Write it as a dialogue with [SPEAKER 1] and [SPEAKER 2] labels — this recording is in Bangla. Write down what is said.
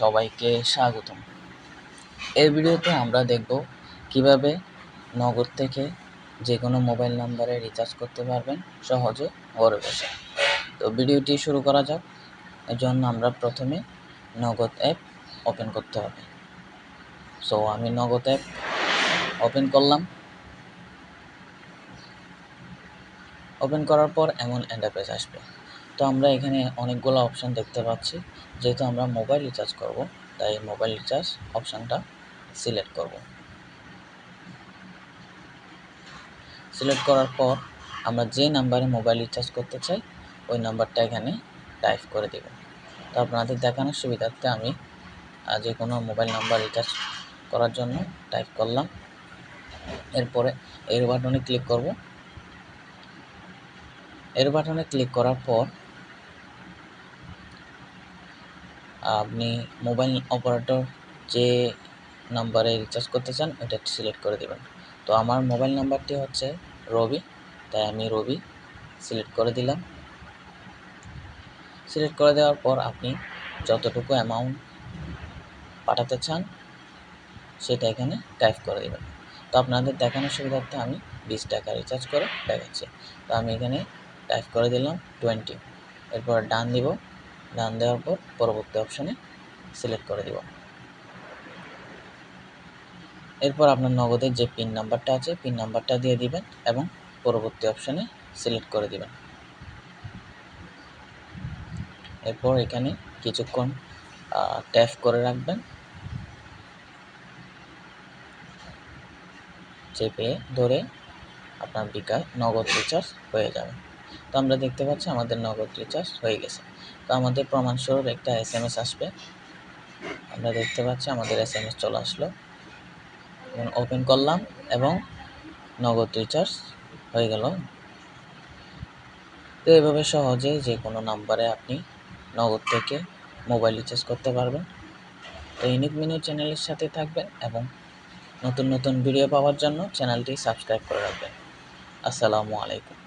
[SPEAKER 1] সবাইকে স্বাগতম। এই ভিডিওতে আমরা দেখব কিভাবে নগদ থেকে যে কোনো মোবাইল নাম্বারে রিচার্জ করতে পারবেন সহজে ঘরে বসে। তো ভিডিওটি শুরু করা যাক। এর জন্য আমরা প্রথমে নগদ অ্যাপ ওপেন করতে হবে। সো আমি নগদ অ্যাপ ওপেন করলাম। ওপেন করার পর এমন ইন্টারফেস আসবে। তো আমরা এখানে অনেকগুলো অপশান দেখতে পাচ্ছি। যেহেতু আমরা মোবাইল রিচার্জ করব, তাই মোবাইল রিচার্জ অপশানটা সিলেক্ট করব। সিলেক্ট করার পর আমরা যে নাম্বারে মোবাইল রিচার্জ করতে চাই ওই নাম্বারটা এখানে টাইপ করে দেব। তো আপনাদের দেখানোর সুবিধার্থে আমি যে কোনো মোবাইল নাম্বার রিচার্জ করার জন্য টাইপ করলাম। এরপরে এর বাটনে ক্লিক করব। এর বাটনে ক্লিক করার পর আপনি মোবাইল অপারেটর যে নাম্বারে রিচার্জ করতে চান ওটা সিলেক্ট করে দেবেন। তো আমার মোবাইল নাম্বারটি হচ্ছে রবি, তাই আমি রবি সিলেক্ট করে দিলাম। সিলেক্ট করে দেওয়ার পর আপনি যতটুকু অ্যামাউন্ট পাঠাতে চান সেটা এখানে টাইপ করে দেবেন। তো আপনাদের দেখানোর সুবিধার্থে আমি 20 টাকা রিচার্জ করে দেখাচ্ছি। তো আমি এখানে টাইপ করে দিলাম 20। এরপর ডান দিব। ডান দেওয়ার পর পরবর্তী অপশানে সিলেক্ট করে দিব। এরপর আপনার নগদের যে পিন নাম্বারটা আছে পিন নাম্বারটা দিয়ে দিবেন এবং পরবর্তী অপশানে সিলেক্ট করে দিবেন। এরপর এখানে কিছুক্ষণ ট্যাপ করে রাখবেন, চেপে ধরে আপনার নগদ রিচার্জ হয়ে যাবে। তো আমরা দেখতে পাচ্ছি আমাদের নগদ রিচার্জ হয়ে গেছে। তো আমাদের প্রমাণস্বরূপ একটা SMS আসবে। আমরা দেখতে পাচ্ছি আমাদের SMS চলে আসলো। ওপেন করলাম এবং নগদ রিচার্জ হয়ে গেল। তো এভাবে সহজে যে কোনো নাম্বারে আপনি নগদ থেকে মোবাইল রিচার্জ করতে পারবেন। তো ইউনিক মেনু চ্যানেলের সাথে থাকবেন এবং নতুন নতুন ভিডিও পাওয়ার জন্য চ্যানেলটি সাবস্ক্রাইব করে রাখবেন। আসসালামু আলাইকুম।